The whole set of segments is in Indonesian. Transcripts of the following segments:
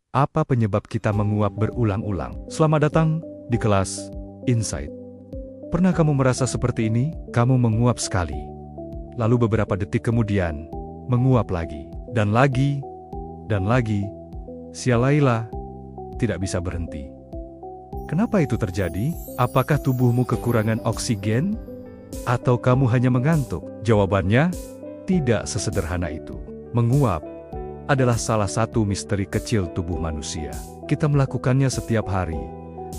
Apa penyebab kita menguap berulang-ulang? Selamat datang di kelas Insight. Pernah kamu merasa seperti ini? Kamu menguap sekali. Lalu beberapa detik kemudian, menguap lagi. Dan lagi, dan lagi. Sialailah, tidak bisa berhenti. Kenapa itu terjadi? Apakah tubuhmu kekurangan oksigen? Atau kamu hanya mengantuk? Jawabannya, tidak sesederhana itu. Menguap adalah salah satu misteri kecil tubuh manusia. Kita melakukannya setiap hari,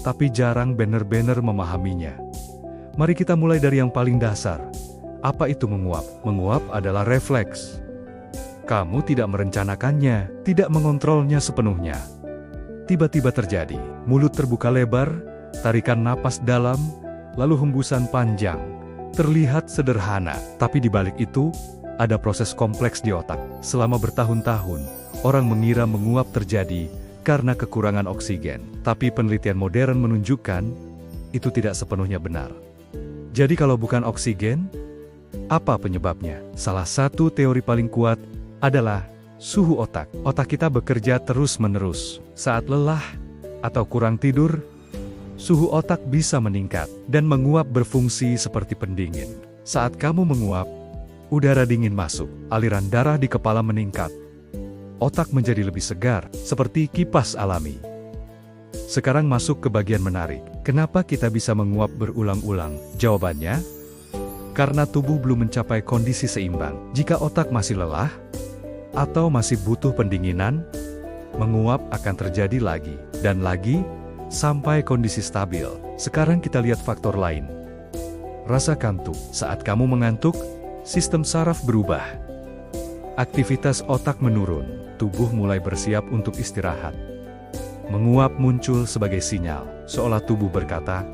tapi jarang benar-benar memahaminya. Mari kita mulai dari yang paling dasar. Apa itu menguap? Menguap adalah refleks. Kamu tidak merencanakannya, tidak mengontrolnya sepenuhnya. Tiba-tiba terjadi. Mulut terbuka lebar, tarikan napas dalam, lalu hembusan panjang. Terlihat sederhana, tapi di balik itu, ada proses kompleks di otak. Selama bertahun-tahun, orang mengira menguap terjadi karena kekurangan oksigen. Tapi penelitian modern menunjukkan, itu tidak sepenuhnya benar. Jadi kalau bukan oksigen, apa penyebabnya? Salah satu teori paling kuat adalah suhu otak. Otak kita bekerja terus-menerus. Saat lelah atau kurang tidur, suhu otak bisa meningkat dan menguap berfungsi seperti pendingin. Saat kamu menguap, udara dingin masuk, aliran darah di kepala meningkat. Otak menjadi lebih segar, seperti kipas alami. Sekarang masuk ke bagian menarik. Kenapa kita bisa menguap berulang-ulang? Jawabannya, karena tubuh belum mencapai kondisi seimbang. Jika otak masih lelah, atau masih butuh pendinginan, menguap akan terjadi lagi, dan lagi, sampai kondisi stabil. Sekarang kita lihat faktor lain. Rasa kantuk. Saat kamu mengantuk, sistem saraf berubah. Aktivitas otak menurun, tubuh mulai bersiap untuk istirahat. Menguap muncul sebagai sinyal, seolah tubuh berkata,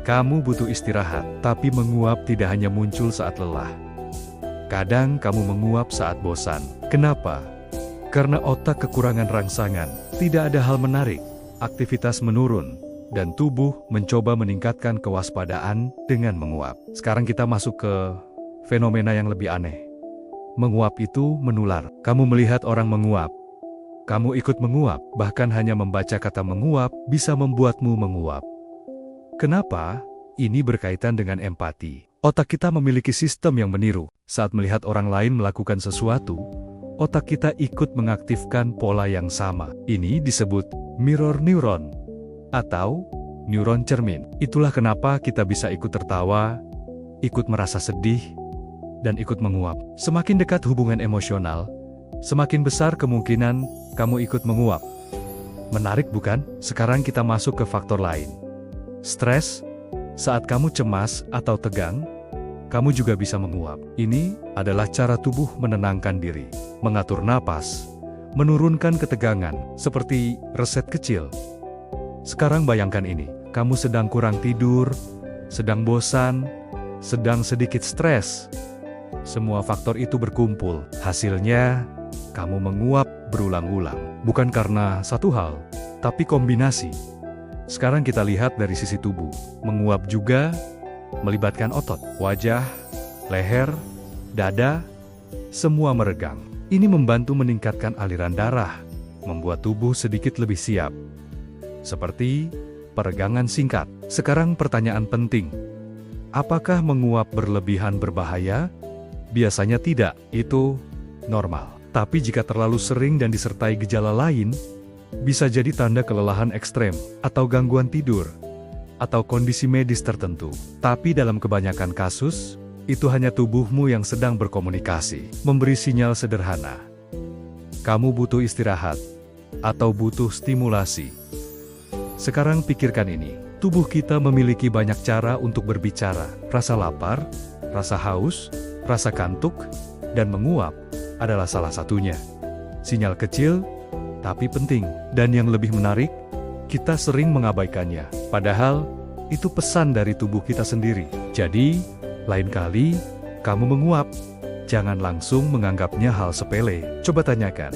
kamu butuh istirahat, tapi menguap tidak hanya muncul saat lelah. Kadang kamu menguap saat bosan. Kenapa? Karena otak kekurangan rangsangan, tidak ada hal menarik, aktivitas menurun, dan tubuh mencoba meningkatkan kewaspadaan dengan menguap. Sekarang kita masuk ke fenomena yang lebih aneh. Menguap itu menular. Kamu melihat orang menguap. Kamu ikut menguap, bahkan hanya membaca kata menguap bisa membuatmu menguap. Kenapa? Ini berkaitan dengan empati. Otak kita memiliki sistem yang meniru. Saat melihat orang lain melakukan sesuatu, otak kita ikut mengaktifkan pola yang sama. Ini disebut mirror neuron atau neuron cermin. Itulah kenapa kita bisa ikut tertawa, ikut merasa sedih, dan ikut menguap. Semakin dekat hubungan emosional, semakin besar kemungkinan kamu ikut menguap. Menarik bukan? Sekarang kita masuk ke faktor lain. Stres. Saat kamu cemas atau tegang, kamu juga bisa menguap. Ini adalah cara tubuh menenangkan diri, mengatur napas, menurunkan ketegangan, seperti reset kecil. Sekarang bayangkan ini, kamu sedang kurang tidur, sedang bosan, sedang sedikit stres. Semua faktor itu berkumpul. Hasilnya, kamu menguap berulang-ulang. Bukan karena satu hal, tapi kombinasi. Sekarang kita lihat dari sisi tubuh. Menguap juga melibatkan otot, wajah, leher, dada, semua meregang. Ini membantu meningkatkan aliran darah, membuat tubuh sedikit lebih siap. Seperti peregangan singkat. Sekarang pertanyaan penting. Apakah menguap berlebihan berbahaya? Biasanya tidak, itu normal. Tapi jika terlalu sering dan disertai gejala lain, bisa jadi tanda kelelahan ekstrem, atau gangguan tidur, atau kondisi medis tertentu. Tapi dalam kebanyakan kasus, itu hanya tubuhmu yang sedang berkomunikasi, memberi sinyal sederhana. Kamu butuh istirahat, atau butuh stimulasi. Sekarang pikirkan ini, tubuh kita memiliki banyak cara untuk berbicara. Rasa lapar, rasa haus, rasa kantuk, dan menguap adalah salah satunya. Sinyal kecil, tapi penting. Dan yang lebih menarik, kita sering mengabaikannya. Padahal, itu pesan dari tubuh kita sendiri. Jadi, lain kali, kamu menguap, jangan langsung menganggapnya hal sepele. Coba tanyakan,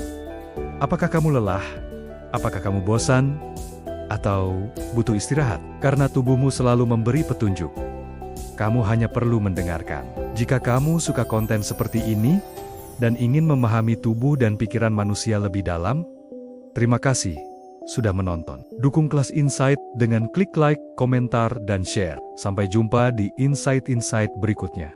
apakah kamu lelah? Apakah kamu bosan? Atau butuh istirahat? Karena tubuhmu selalu memberi petunjuk. Kamu hanya perlu mendengarkan. Jika kamu suka konten seperti ini, dan ingin memahami tubuh dan pikiran manusia lebih dalam, Terima kasih sudah menonton. Dukung Kelas Insight dengan klik like, komentar, dan share. Sampai jumpa di insight-insight berikutnya.